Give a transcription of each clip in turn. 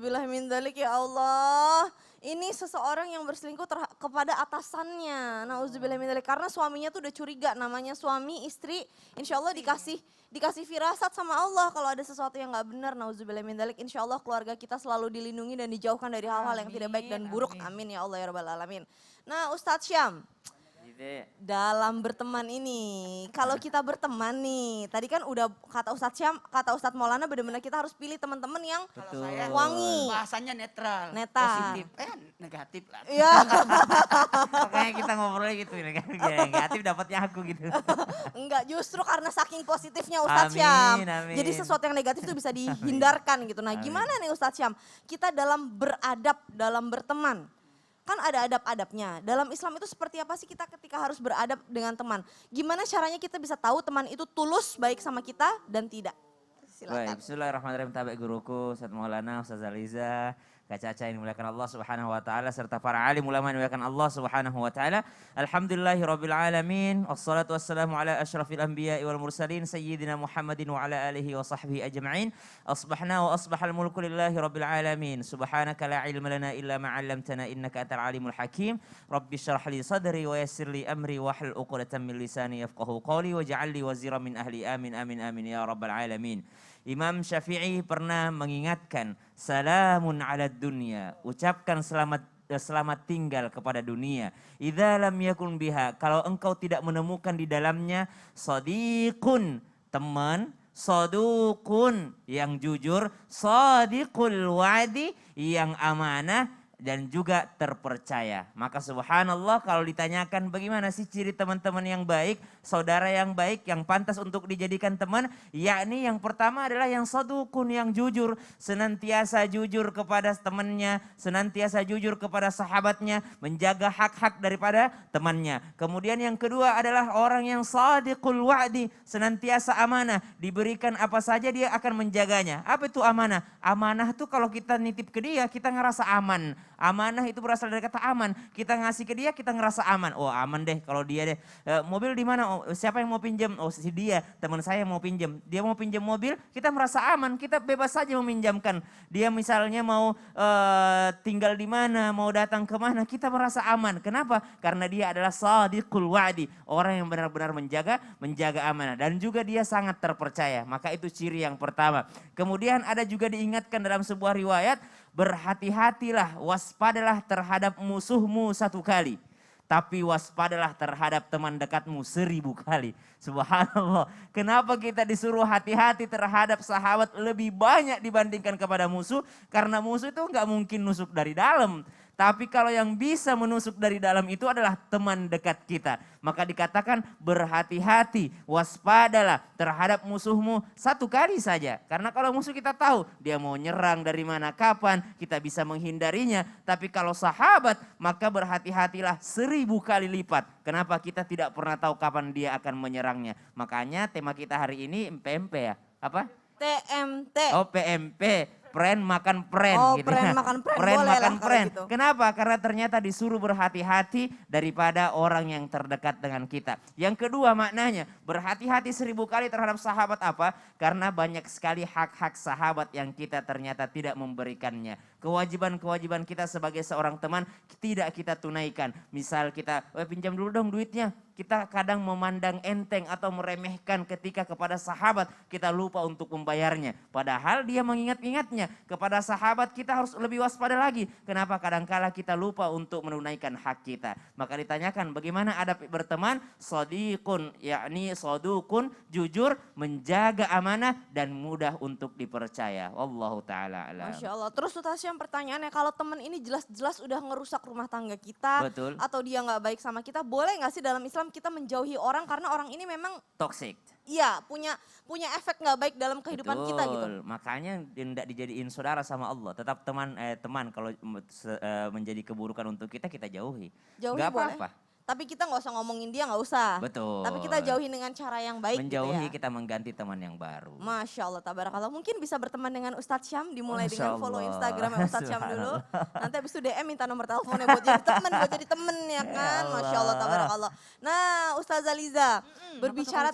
Nauzubillah min dzalik ya Allah. Ini seseorang yang berselingkuh kepada atasannya. Nauzubillah min dzalik. Karena suaminya tuh udah curiga, namanya suami, istri. Insya Allah dikasih firasat sama Allah kalau ada sesuatu yang nggak benar. Nauzubillah min dzalik. Insya Allah keluarga kita selalu dilindungi dan dijauhkan dari hal-hal yang tidak baik dan buruk. Amin ya Allah ya Rabbal Alamin. Nah Ustadz Syam, dalam berteman ini, kalau kita berteman nih, tadi kan udah kata Ustadz Syam, kata Ustadz Maulana benar-benar kita harus pilih teman-teman yang Betul. wangi. Bahasanya netral, Netral. positif, negatif lah. Iya. Makanya kita ngobrolnya gitu, negatif dapatnya aku gitu. Enggak, justru karena saking positifnya Ustadz Syam. Amin. Jadi sesuatu yang negatif itu bisa dihindarkan gitu. Nah gimana nih Ustadz Syam, kita dalam beradab, dalam berteman. Kan ada adab-adabnya. Dalam Islam itu seperti apa sih kita ketika harus beradab dengan teman? Gimana caranya kita bisa tahu teman itu tulus baik sama kita dan tidak? Silakan. Baik, bismillahirrahmanirrahim. Tabi guruku, Ustaz Maulana, Ustaz Aliza, Kak Caca yang dimuliakan Allah Subhanahu wa taala serta para alim ulama yang dimuliakan Allah Subhanahu wa taala. Alhamdulillahirabbil alamin. Wassalatu wassalamu ala asyrafil anbiya'i wal mursalin sayyidina Muhammadin wa ala alihi wa sahbihi ajma'in. Asbahna wa asbahal mulku lillahi rabbil alamin. Subhanaka la ilma lana illa ma 'allamtana innaka antal alimul hakim. Rabbi shrah li sadri wa yassir li amri wahlul 'uqdatam min lisani yafqahu qawli waj'al li waziran min ahli. Amin amin amin ya rabbal alamin. Imam Syafi'i pernah mengingatkan, salamun ala dunia, ucapkan selamat tinggal kepada dunia. Idza lam yakun biha, kalau engkau tidak menemukan di dalamnya sadiqun, teman, sadukun, yang jujur, sadiqul wa'di, yang amanah, dan juga terpercaya. Maka subhanallah kalau ditanyakan bagaimana sih ciri teman-teman yang baik, saudara yang baik, yang pantas untuk dijadikan teman, yakni yang pertama adalah yang sadukun, yang jujur, senantiasa jujur kepada temannya, senantiasa jujur kepada sahabatnya, menjaga hak-hak daripada temannya. Kemudian yang kedua adalah orang yang sadiqul wa'di, senantiasa amanah, diberikan apa saja dia akan menjaganya. Apa itu amanah? Amanah itu kalau kita nitip ke dia, kita ngerasa aman. Amanah itu berasal dari kata aman. Kita ngasih ke dia, kita ngerasa aman. Oh aman deh kalau dia deh. Mobil di mana? Oh, siapa yang mau pinjam? Oh si dia, teman saya mau pinjam. Dia mau pinjam mobil, kita merasa aman. Kita bebas saja meminjamkan. Dia misalnya mau tinggal di mana, mau datang ke mana, kita merasa aman. Kenapa? Karena dia adalah shadiqul wa'di. Orang yang benar-benar menjaga amanah. Dan juga dia sangat terpercaya. Maka itu ciri yang pertama. Kemudian ada juga diingatkan dalam sebuah riwayat, berhati-hatilah, waspadalah terhadap musuhmu 1 kali. Tapi waspadalah terhadap teman dekatmu 1000 kali. Subhanallah. Kenapa kita disuruh hati-hati terhadap sahabat lebih banyak dibandingkan kepada musuh? Karena musuh itu nggak mungkin nusuk dari dalam. Tapi kalau yang bisa menusuk dari dalam itu adalah teman dekat kita. Maka dikatakan berhati-hati, waspadalah terhadap musuhmu 1 kali saja. Karena kalau musuh kita tahu dia mau nyerang dari mana, kapan, kita bisa menghindarinya. Tapi kalau sahabat maka berhati-hatilah 1000 kali lipat. Kenapa? Kita tidak pernah tahu kapan dia akan menyerangnya. Makanya tema kita hari ini PMP ya. Apa? TMT. Oh PMP. Pren makan pren. Oh, gitu. pren makan pren, Pren boleh makan lah kalau pren. gitu. Kenapa? Karena ternyata disuruh berhati-hati daripada orang yang terdekat dengan kita. Yang kedua maknanya, berhati-hati 1000 kali terhadap sahabat apa? Karena banyak sekali hak-hak sahabat yang kita ternyata tidak memberikannya. Kewajiban-kewajiban kita sebagai seorang teman tidak kita tunaikan. Misal kita, pinjam dulu dong duitnya. Kita kadang memandang enteng atau meremehkan ketika kepada sahabat kita lupa untuk membayarnya. Padahal dia mengingat-ingatnya. Kepada sahabat kita harus lebih waspada lagi. Kenapa? Kadangkala kita lupa untuk menunaikan hak kita. Maka ditanyakan bagaimana adab berteman? Shadiqun, yakni sadukun, jujur, menjaga amanah dan mudah untuk dipercaya. Wallahu ta'ala alam. Masya Allah. Terus Ustaz Syam pertanyaannya, kalau teman ini jelas-jelas udah ngerusak rumah tangga kita. Betul. Atau dia nggak baik sama kita, boleh nggak sih dalam Islam kita menjauhi orang karena orang ini memang Toxic. iya punya efek nggak baik dalam kehidupan kita gitu. Makanya tidak dijadiin saudara sama Allah. Tetap teman kalau menjadi keburukan untuk kita jauhi. Jauhi Nggak boleh. apa-apa. Tapi kita nggak usah ngomongin dia, nggak usah. Betul. Tapi kita jauhi dengan cara yang baik Menjauhi gitu ya. kita mengganti teman yang baru. Masya Allah, tabarakallah. Mungkin bisa berteman dengan Ustadz Syam, dimulai Masya dengan follow Allah. Instagramnya Ustadz Syam dulu. Nanti habis itu DM minta nomor teleponnya buat jadi temen ya kan. Masya Allah, tabarakallah. Nah Ustazah Liza, berbicara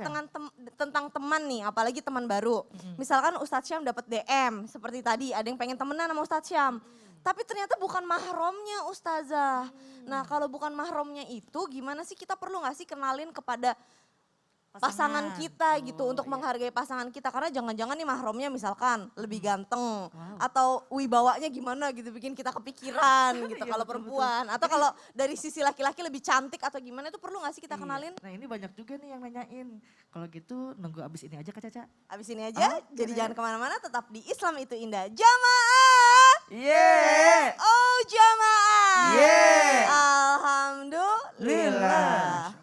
tentang teman nih, apalagi teman baru. Misalkan Ustadz Syam dapat DM, seperti tadi ada yang pengen temenan sama Ustadz Syam. Tapi ternyata bukan mahromnya Ustazah. Nah kalau bukan mahromnya itu gimana sih, kita perlu gak sih kenalin kepada pasangan kita gitu untuk menghargai pasangan kita, karena jangan-jangan nih mahromnya misalkan lebih ganteng atau wibawanya gimana gitu bikin kita kepikiran gitu kalau perempuan, atau kalau dari sisi laki-laki lebih cantik atau gimana, itu perlu gak sih kita kenalin? Nah ini banyak juga nih yang nanyain. Kalau gitu nunggu abis ini aja Kak Caca. Abis ini aja, jadi jangan kemana-mana, tetap di Islam itu indah. Jamaah! Yeah. Oh jamaah! Yeah. Alhamdulillah.